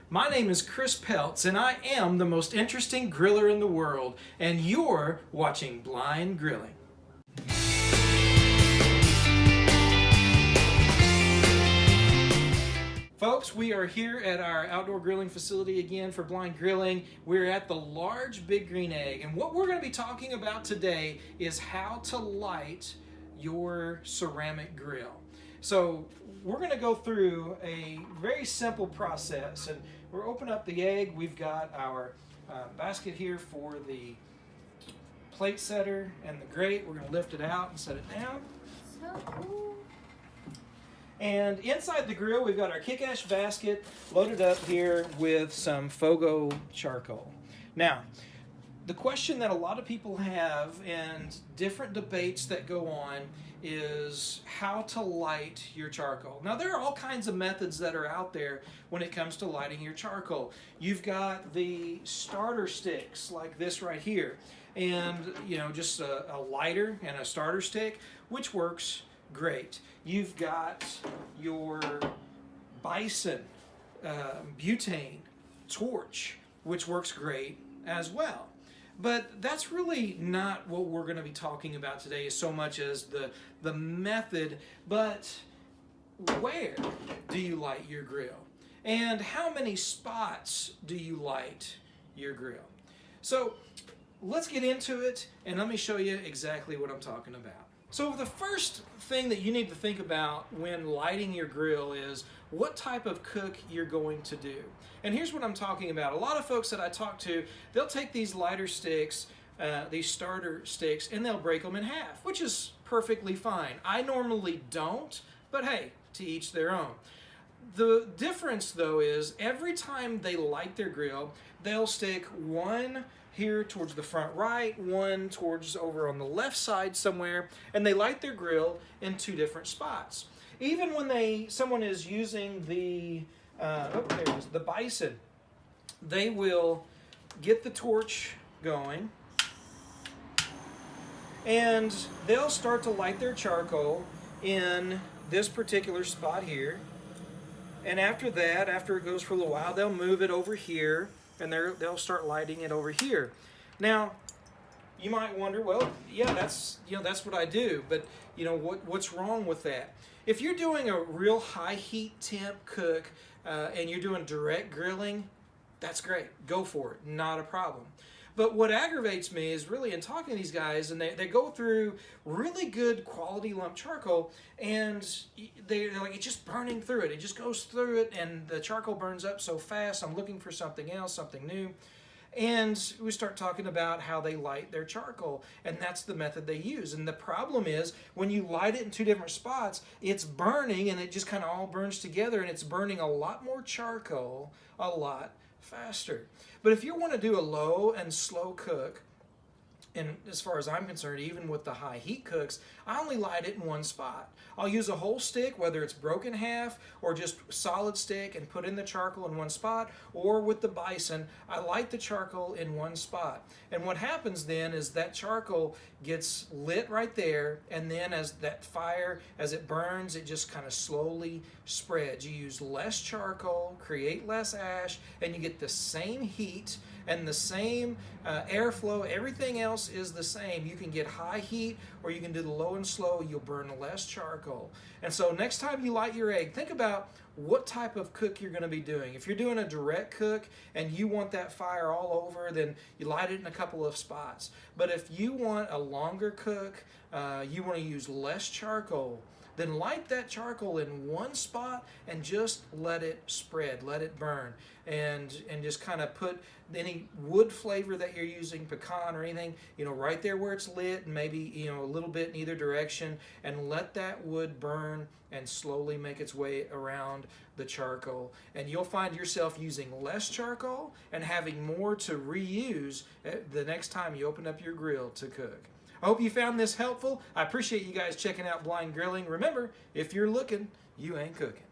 My name is Chris Peltz, and I am the most interesting griller in the world, and you're watching Blind Grilling. Folks, we are here at our outdoor grilling facility again for Blind Grilling. We're at the large Big Green Egg, and what we're going to be talking about today is how to light your ceramic grill. So we're going to go through a very simple process, and we're opening up the egg. We've got our basket here for the plate setter and the grate. We're going to lift it out and set it down. So cool. And inside the grill, we've got our kick-ash basket loaded up here with some Fogo charcoal. Now, the question that a lot of people have and different debates that go on is how to light your charcoal. Now, there are all kinds of methods that are out there when it comes to lighting your charcoal. You've got the starter sticks like this right here, and just a lighter and a starter stick, which works great. You've got your Bison butane torch, which works great as well. But that's really not what we're going to be talking about today so much as the method, but where do you light your grill? And how many spots do you light your grill? So let's get into it, and let me show you exactly what I'm talking about. So the first thing that you need to think about when lighting your grill is what type of cook you're going to do. And here's what I'm talking about. A lot of folks that I talk to, they'll take these lighter sticks, these starter sticks, and they'll break them in half, which is perfectly fine. I normally don't, but hey, to each their own. The difference though is every time they light their grill, they'll stick one here towards the front right, one towards over on the left side somewhere, and they light their grill in two different spots. Even when someone is using the the Bison, they will get the torch going, and they'll start to light their charcoal in this particular spot here. And after that, after it goes for a little while, they'll move it over here, and they'll start lighting it over here. Now, you might wonder, well, yeah, that's what I do, but what's wrong with that? If you're doing a real high heat temp cook and you're doing direct grilling, that's great. Go for it, not a problem. But what aggravates me is really in talking to these guys, and they go through really good quality lump charcoal, and they're like, it's just burning through it. It just goes through it, and the charcoal burns up so fast. I'm looking for something else, something new. And we start talking about how they light their charcoal, and that's the method they use. And the problem is when you light it in two different spots, it's burning, and it just kind of all burns together, and it's burning a lot more charcoal a lot faster. But if you want to do a low and slow cook, and as far as I'm concerned, even with the high heat cooks, I only light it in one spot. I'll use a whole stick, whether it's broken half or just solid stick, and put in the charcoal in one spot, or with the Bison, I light the charcoal in one spot. And what happens then is that charcoal gets lit right there, and then as that fire, as it burns, it just kind of slowly spreads. You use less charcoal, create less ash, and you get the same heat and the same airflow. Everything else is the same. You can get high heat, or you can do the low and slow. You'll burn less charcoal. And so next time you light your egg, think about what type of cook you're going to be doing. If you're doing a direct cook and you want that fire all over, then you light it in a couple of spots. But if you want a longer cook, you want to use less charcoal, then light that charcoal in one spot and just let it spread, let it burn, and just kind of put any wood flavor that you're using, pecan or anything, right there where it's lit, and maybe a little bit in either direction, and let that wood burn and slowly make its way around the charcoal. And you'll find yourself using less charcoal and having more to reuse the next time you open up your grill to cook. I hope you found this helpful. I appreciate you guys checking out Blind Grilling. Remember, if you're looking, you ain't cooking.